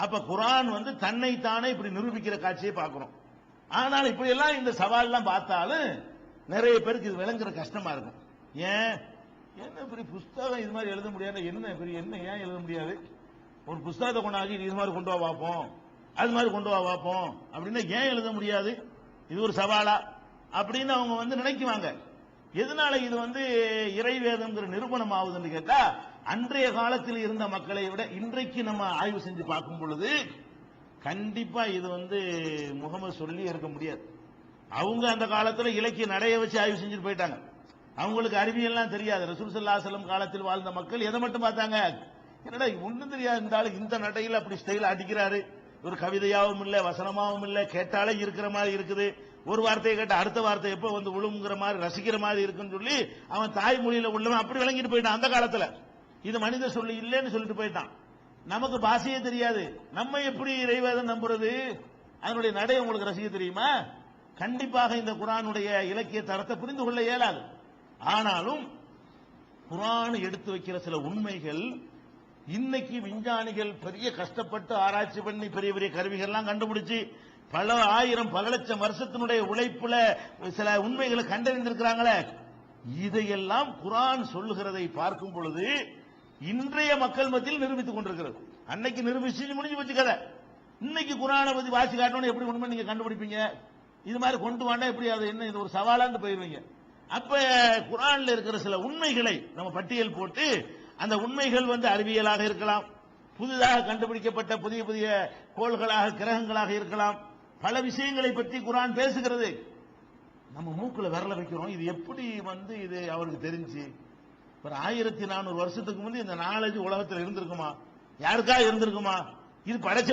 அப்ப குர்ஆன் வந்து தன்னைத்தானே இப்படி நிரூபிக்கிற காட்சியை பார்க்கிறோம். ஆனால் இப்படி எல்லாம் இந்த சவால் எல்லாம் பார்த்தாலும் நிறைய பேருக்கு இது விளங்குற கஷ்டமா இருக்கும். ஏன் என்ன இப்படி புஸ்தகம் இது மாதிரி எழுத முடியாது, என்ன பெரிய என்ன ஏன் எழுத முடியாது, ஒரு புஸ்தகத்தை கொண்டாடி இது மாதிரி கொண்டு வா பார்ப்போம், அது மாதிரி கொண்டு வா பார்ப்போம் அப்படின்னா ஏன் எழுத முடியாது, இது ஒரு சவாலா அப்படின்னு அவங்க வந்து நினைக்குவாங்க. எதனால இது வந்து இறைவேதம்ங்கிற நிரூபணம் ஆகுதுன்னு கேட்டா, அன்றைய காலத்தில் இருந்த மக்களை விட இன்றைக்கு நம்ம ஆய்வு செஞ்சு பார்க்கும் பொழுது கண்டிப்பா இது வந்து முகமது சொல்லி இருக்க முடியாது. அவங்க அந்த காலத்தில் இலக்கிய நடைய வச்சு ஆய்வு செஞ்சுட்டு போயிட்டாங்க. அவங்களுக்கு அறிவியல்லாம் தெரியாது. ரசூல் ஸல்லல்லாஹு அலைஹி வஸல்லம் காலத்தில் வாழ்ந்த மக்கள் எதை மட்டும் பார்த்தாங்க, என்னடா ஒன்றும் தெரியாது, இருந்தாலும் இந்த நடையில் அப்படி ஸ்டைல் அடிக்கிறாரு, ஒரு கவிதையாவும் இல்ல வசனமாவும் இல்ல, கேட்டாலே இருக்கிற மாதிரி இருக்குது, ஒரு வார்த்தையை கேட்ட அடுத்த வார்த்தை எப்ப வந்து விழுங்குற மாதிரி ரசிக்கிற மாதிரி இருக்குன்னு சொல்லி அவன் தாய்மொழியில உள்ளவன் அப்படி விளங்கிட்டு போயிட்டான். அந்த காலத்துல இது மனித சொல்லி இல்லைன்னு சொல்லிட்டு போயிட்டான். நமக்கு பாஷையே தெரியாது, நம்ம எப்படி இறைவேதம் நம்புறது, அதனுடைய நடை உங்களுக்கு ரசிக்க தெரியுமா? கண்டிப்பாக இந்த குர்ஆனுடைய இலக்கிய தரத்தை புரிந்து கொள்ள இயலாது. ஆனாலும் குர்ஆன் எடுத்து வைக்கிற சில உண்மைகள் இன்னைக்கு விஞ்ஞானிகள் பெரிய கஷ்டப்பட்டு ஆராய்ச்சி பண்ணி பெரிய பெரிய கருவிகள்லாம் கண்டுபிடிச்சு பல ஆயிரம் பல லட்சம் வருஷத்தினுடைய உழைப்புல சில உண்மைகளை கண்டறிந்திருக்கிறாங்களே, இதையெல்லாம் குர்ஆன் சொல்லுகிறதை பார்க்கும் பொழுது இன்றைய மக்கள் மத்தியில் நிரூபித்துக் கொண்டிருக்கிறது. அன்னைக்கு நிரூபிச்சு முடிஞ்சு வச்சு கதை. இன்னைக்கு குர்ஆனை பத்தி வாசி காட்டணும் எப்படி உண்மை நீங்க கண்டுபிடிப்பீங்க, இது மாதிரி கொண்டு வாண்டா எப்படி அது என்ன இது ஒரு சவாலான்னு போயிருவீங்க. அப்ப குர்ஆன்ல இருக்கிற சில உண்மைகளை நம்ம பட்டியல் போட்டு, அந்த உண்மைகள் வந்து அறிவியலாக இருக்கலாம், புதிதாக கண்டுபிடிக்கப்பட்ட புதிய புதிய கோள்களாக கிரகங்களாக இருக்கலாம், பல விஷயங்களை பற்றி குர்ஆன் பேசுகிறது. நம்ம மூக்குல விரல வைக்கிறோம், இது எப்படி வந்து இது அவருக்கு தெரிஞ்சு, ஒரு 1400 வருஷத்துக்கு முந்தைய இந்த நாலேஜ் உலகத்தில் இருந்திருக்குமா, யாருக்கா இருந்திருக்குமா, இது படைச்ச